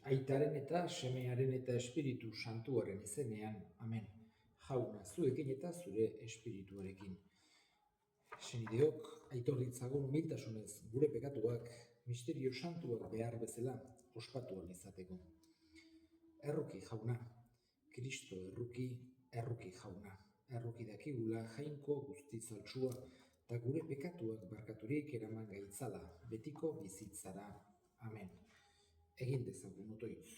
Aitaren eta Semearen eta Espiritu Santuaren izenean, amen. Jauna, zuekin eta zure espirituarekin. Senideok, aitor ditzagun humiltasunez gure pekatuak, misterio santuak behar bezala ospatu ahal izateko. Erruki jauna, Kristo erruki jauna. Erruki dakigula jainko guzti zaltsua, eta gure pekatuak barkaturik eraman gaitzala, betiko bizitzara. Amen. Egin dezagun otoitz.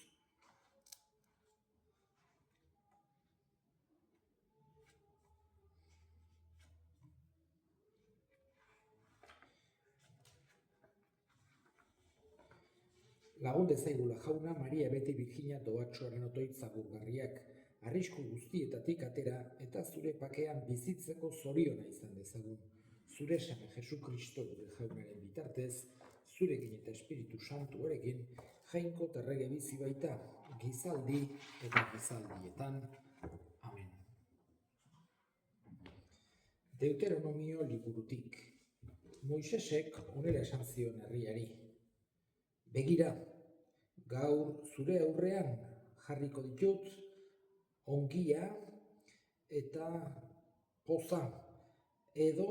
Lagun dezaigula jauna Maria beti Birjina doatxoaren otoitza gurgarriak, arrisku guztietatik atera eta zure pakean bizitzeko zoriona izan dezagun. Zure seme Jesu Kristo gure jaunaren bitartez, zurekin eta Espiritu Santuarekin, jainko terrege bizi baita, gizaldi eta gizaldietan. Amen. Deuteronomio liburutik. Moisesek onera esan zion herriari. Begira, gaur zure aurrean jarriko ditut ongia eta poza edo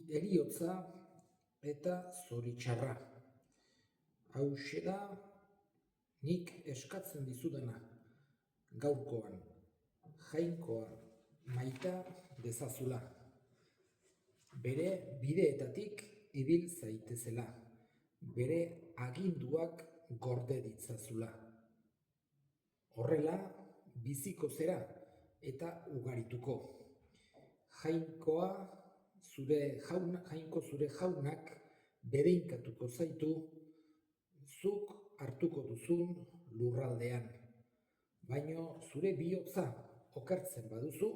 heriotza eta zoritxarra. Hauxe da nik eskatzen dizudana gaurkoan, jainkoa maita dezazula. Bere bideetatik ibil zaitezela, bere aginduak gorde ditzazula. Horrela, biziko zera eta ugarituko. Jainko zure jaunak bedeinkatuko zaitu, zuk hartuko duzun lurraldean. Baino zure bihotza okertzen baduzu,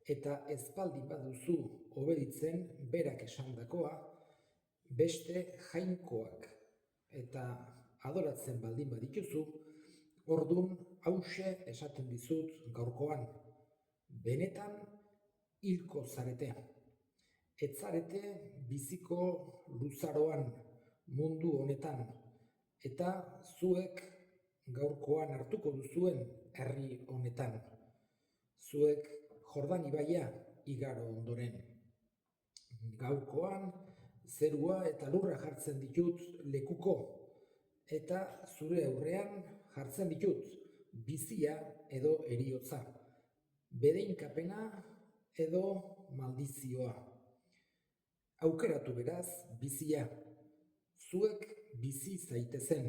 eta ezpaldin baduzu obeditzen berak esandakoa, beste jainkoak eta adoratzen baldin badituzu, ordun hauxe esaten dizut gaurkoan, benetan hilko zarete. Ez zarete biziko luzaroan mundu honetan, eta zuek gaurkoan hartuko duzuen herri honetan. Zuek Jordan ibaia igaro ondoren. Gaurkoan zerua eta lurra jartzen ditut lekuko, eta zure aurrean jartzen ditut bizia edo heriotza, bedeinkapena edo maldizioa. Aukeratu beraz bizia, zuek bizi zaitezen,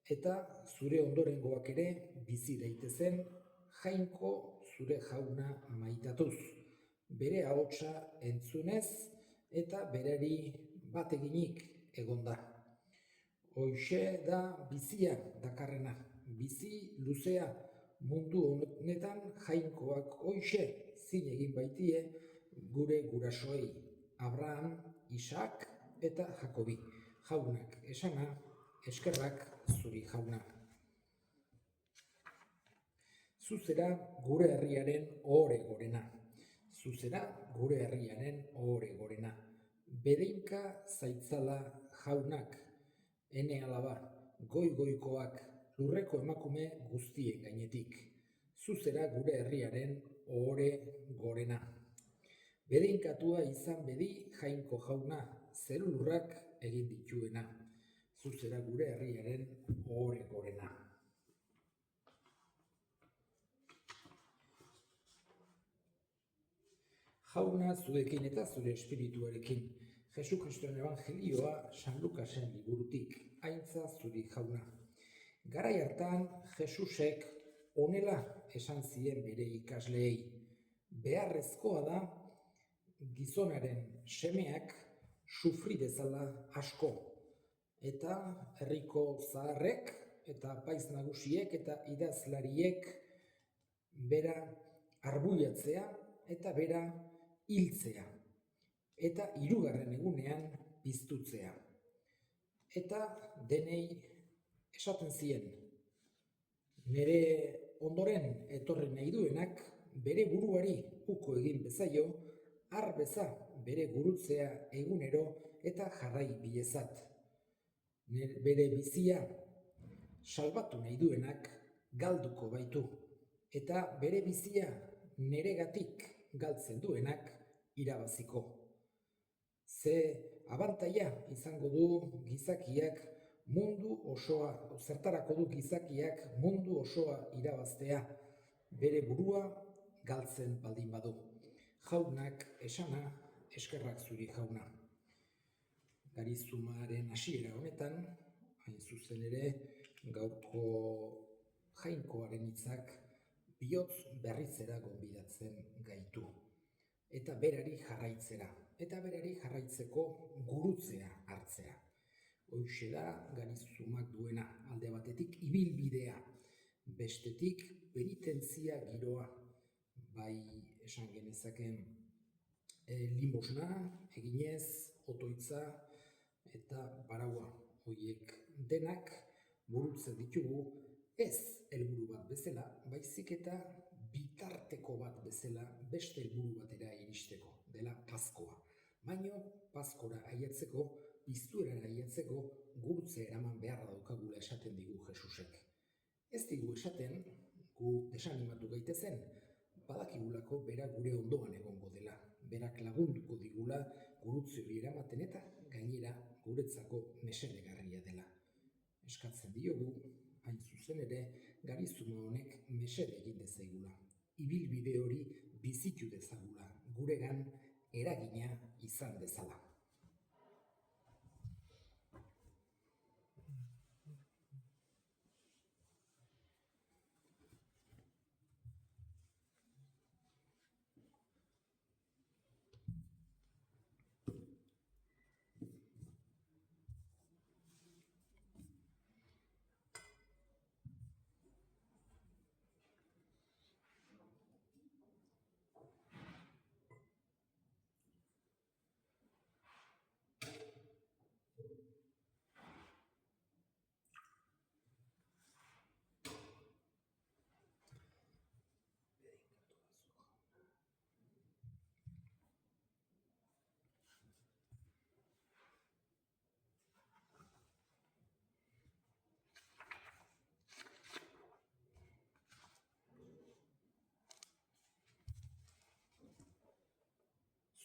eta zure ondorengoak ere bizi daitezen, jainko zure jauna maitatuz, bere ahotsa entzunez eta berari bat eginik egonda. Hoixe da bizia dakarrena, bizi luzea mundu honetan jainkoak hoixe zin egin baitie gure gurasoei, Abraham, Isak eta Jakobi. Jaunak esana, eskerrak zuri jauna. Zuzera gure herriaren ohore gorena. Zuzera gure herriaren ohore gorena. Bedeinka zaitzala jaunak, ene alaba, goi-goikoak, lurreko emakume guztien gainetik. Zuzera gure herriaren ohore gorena. Bedeinkatua izan bedi jainko jauna, zerulurrak egin dituena. Zuzera gure herriaren ohore gorena. Jauna zuekin eta zure espirituarekin. Jesu Kristoen Evangelioa San Lukasen liburutik, aintza zuri jauna. Garai hartan Jesusek honela esan zien bere ikasleei. Beharrezkoa da gizonaren semeak sufri dezala asko. Eta herriko zaharrek eta apaiz nagusiek eta idazlariek bera arbuiatzea eta bera hiltzea, eta 3. egunean piztutzea. Eta denei esaten zien, nire ondoren etorri nahi duenak bere buruari uko egin bezaio, har beza bere gurutzea egunero eta jarrai bilezat. bere bizia salbatu nahi duenak galduko baitu, eta bere bizia neregatik galtzen duenak irabaziko. Ze abantaila izango du gizakiak mundu osoa, zertarako du gizakiak mundu osoa irabaztea, bere burua galtzen baldin badu. Jaunak esana, eskerrak zuri jauna. Garizumaren hasiera honetan, hain zuzen ere, gaurko jainkoaren hitzak bihotz berritzera gonbidatzen gaitu. Eta berari jarraitzera, eta berari jarraitzeko gurutzea hartzea. Hoxe da Garizumak duena, alde batetik ibilbidea, bestetik penitentzia giroa, bai esan genezaken limosna, eginez, otoitza eta baraua. Horiek denak burutzen ditugu ez helburu bat bezala, baizik eta bitarteko bat bezala beste helburu batera iristeko, dela Paskoa. Baina Paskora ailetzeko, piztuerara ailetzeko, gurutze eraman beharra daukagula esaten digu Jesusek. Ez digu esaten, gu desanimatu gaitezen, badakigulako bera gure ondoan egongo dela. Berak lagunduko digula gurutze hori eramaten eta gainera guretzako mesedegarria dela. Eskatzen diogu, hain zuzen ere, Garizuma honek mesede egin dezaigula. Ibilbide hori bizitu dezagula, guregan eragina izan dezala.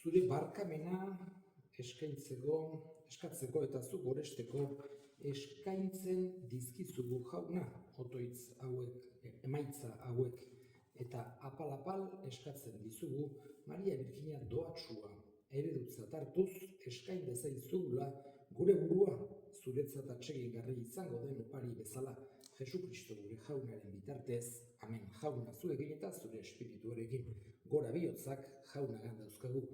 Zure barkamena eskatzeko eta zu goresteko eskaintzen dizkizugu jauna, otoitz hauek, emaitza hauek, eta apal-apal eskatzen dizugu Maria Birjina doatsua eredutzat hartuz eskain dezaizugula gure burua zuretzat atsegingarri izango den opari bezala Jesukristo gure jaunaren bitartez, amen. Jauna zuekin eta zure espirituarekin, gora bihotzak jaunagan dauzkagu.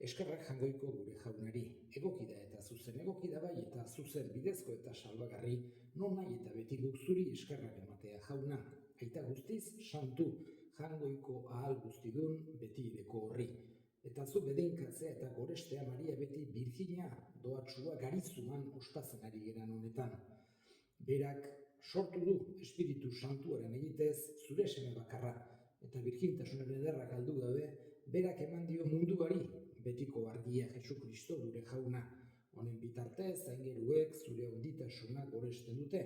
Eskerrak jangoiko gure jaunari, egoki da eta zuzen, egoki da bai eta zuzen bidezko eta salbagarri, non nahi eta beti guk zuri eskerrak ematea jauna, aita guztiz santu, jangoiko ahal guztidun beti ireko horri. Eta zu bedeinkatzea eta gorestea Maria beti Birjina doatsua Garizuman ospatzen ari geran honetan. Berak sortu du Espiritu Santuaren egitez zure seme bakarra, eta birjintasunaren ederra galdu gabe, berak eman dio munduari betiko argia Jesukristo gure jauna. Honen bitartez, aingeruek zure onditasuna goresten dute,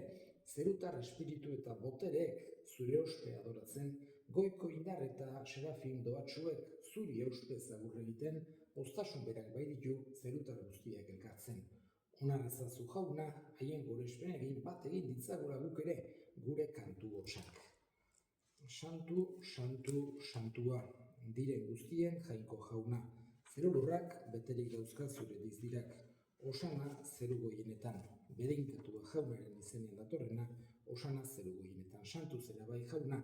zerutar espiritu eta boterek zure ospe adoratzen, goiko indar eta serafin doatsuek zuri euspez agur egiten, postasun berak bai ditu zerutar guztiak elkartzen. Onarrazazu jauna, haien gorespen egin bat egin ditzagula guk ere, gure kantu hotsak. Santu, santu, santua, diren guztien jainko jauna. Zerulurrak beterik dauzka zure dizdirak, osana zeru goienetan, bedeinkatua jaunaren izenean datorrena, osana zeru goienetan, santu zera bai jauna,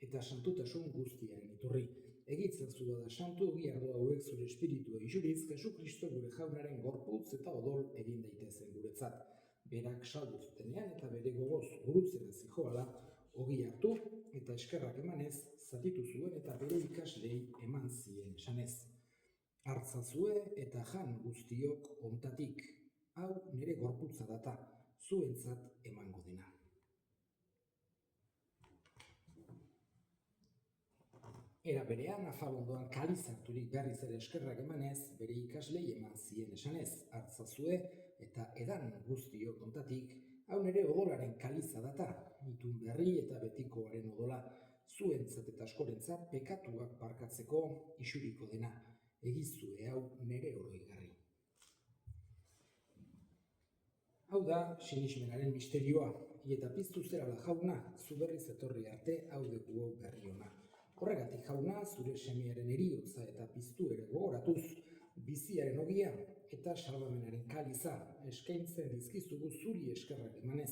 eta santutasun guztiaren iturri. Egitzazu da santu giardo hauek zure espiritua isuriz, Jesukristo gure jaunaren gorputz eta odol egin daitezen guretzat. Berak saldu zutenean eta bere gogoz gurutzera zijoala, ogi hartu eta eskerrak emanez, zatitu zuen eta bere ikaslei eman zien esanez. Hartzazue eta jan guztiok ontatik, hau nire gorputza data, zuentzat emango dena. Era berean, afalondoan kalizarturik berriz ere eskerrak emanez, bere ikaslei eman zien esanez. Hartzazue eta edan guztiok ontatik, Hau nere odolaren kaliza data, itun berri eta betikoaren odola, zuentzat eta askorentzat pekatuak barkatzeko isuriko dena, egizue hau nere oroigarri. Hau da, sinismenaren misterioa, eta piztu zerala jauna, zu berriz etorri arte hau dugu berri ona. Horregatik jauna, zure semearen eriotza eta piztu ere gogoratuz, biziaren ogia eta salbamenaren kaliza eskaintzen dizkizugu zuri eskerrak emanez,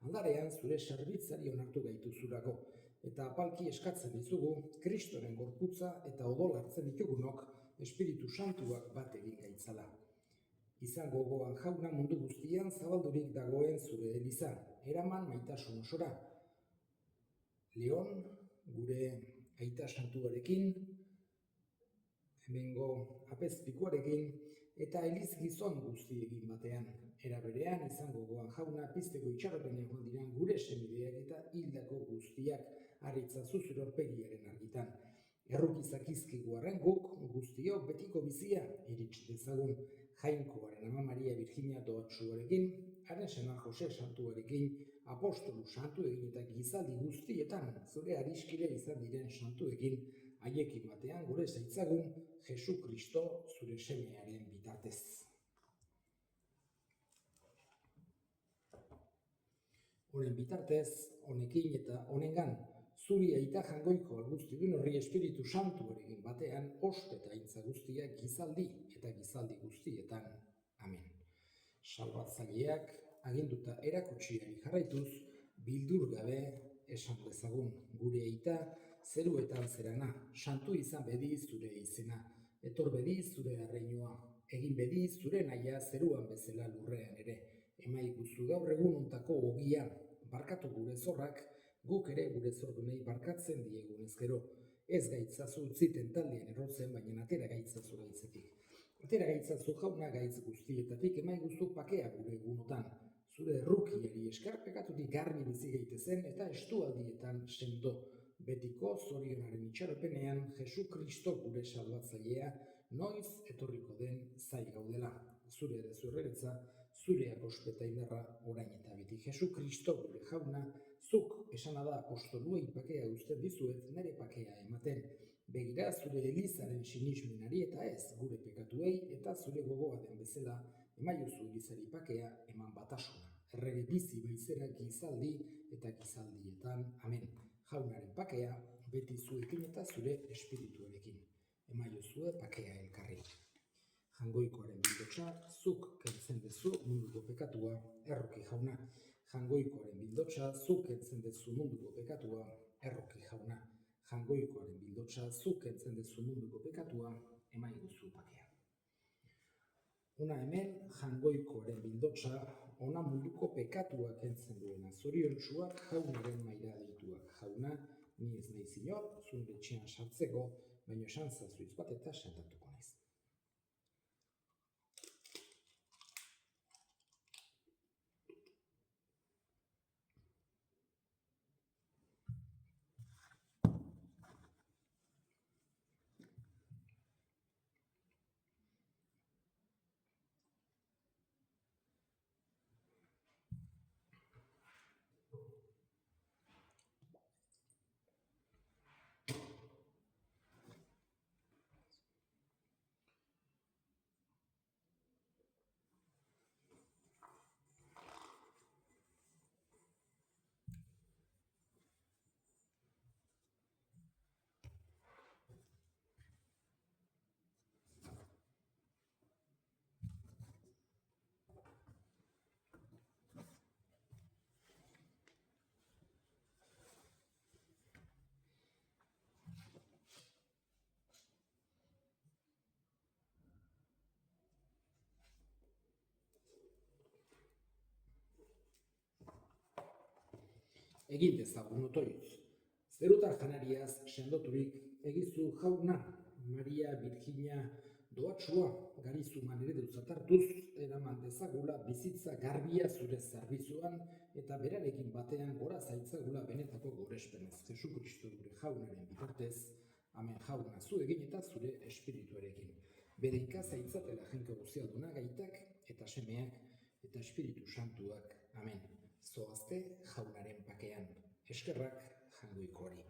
aldarean zure serbitzari onartu gaituzurako, eta apalki eskatzen dizugu, Kristoren gorputza eta odol hartzen ditugunok, Espiritu Santuak bat egin gaitzala. Izango gogoan jauna mundu guztian zabaldurik dagoen zure eliza, eraman maitasun osora. Leon, gure aita santuarekin, hemengo apezpikuarekin, eta eliz gizon guztiekin batean. Era berean izango gogoan jauna pizteko itxaropen egon diren gure semideak eta hildako guztiak harritza zuzure aurpegiaren argitan. Errukizak izkigu arren guk guztiok betiko bizia irits dezagun Jainkoaren Ama Maria Virginia doatsuarekin, haren senar Jose santuarekin, apostolu santuekin eta gizaldi guztietan zure ariskide izan diren santuekin, haiekin batean gure zaitzagun Jesu Kristo zure semearen bitartez. Honen bitartez, honekin eta honengan, zuri aita jangoiko alguztidun horri Espiritu Santuarekin batean, ospe eta aintza guztiak gizaldi eta gizaldi guztietan. Amen. Salbatzaileak aginduta erakutsiari jarraituz, bildur gabe esan dezagun gure aita, zeruetan zerana, santu izan bedi zure izena, etor bedi zure arreinua, egin bedi zure naia zeruan bezala lurrean ere, emaiguzu gaur egun ontako ogia, barkatu gure zorrak, guk ere gure zordunei barkatzen diegunez gero, ez gaitzazu utziten taldien errotzen, baina atera gaitzazu gaitzetik. Atera gaitzazu jauna gaitz guztietatik, emaiguzu pakea gure egunotan, zure errukiari esker pekatutik garbi bizi gaitezen eta estualdietan sendo, betiko zorionaren itxaropenean Jesu Kristo gure salbatzailea, noiz etorriko den zai gaudela. Zure ere zurreretza, zureak ospeta indarra orain eta beti. Jesu Kristo gure jauna, zuk esana da apostoluei pakea uzten dizuet nere pakea ematen. Begira zure elizaren sinismenari eta ez gure pekatuei eta zure gogoa den bezala emaiozu elizari pakea eman batasuna. Errege bizi baizera gizaldi eta gizaldietan. Amen. Jaunaren pakea beti zuekin eta zure espirituarekin. Emaiozue pakea elkarri. Jangoikoaren bildotxa, zuk kentzen dezu munduko pekatua, erroki jauna. Jangoikoaren bildotxa, zuk kentzen dezu munduko pekatua, erroki jauna. Jangoikoaren bildotxa, zuk kentzen dezu munduko pekatua, emaiguzu pakea. Ona hemen, jangoikoaren bildotxa, ona munduko pekatua kentzen duena. Zoriontsuak jaunaren maira dituak. Jauna, ni ez nahi zinor, zure etxean sartzeko, baina esan zazuiz bat eta sentatuko naiz. Egin dezagun otoitz. Zerutar janariaz sendoturik egizu jauna, Maria Virginia doatsua, garizu maneredutzat hartuz, eraman dezagula bizitza garbia zure zerbitzuan eta berarekin batean gora zaitzagula benetako gorespenez. Jesu Kristo gure jaunaren bitartez, amen jauna zu egin eta zure espirituarekin. Bedeika zaitzatela jenka guzialduna gaitak eta semeak eta Espiritu Santuak. Amen. zoazte jaunaren pakean. Eskerrak jangoikoari.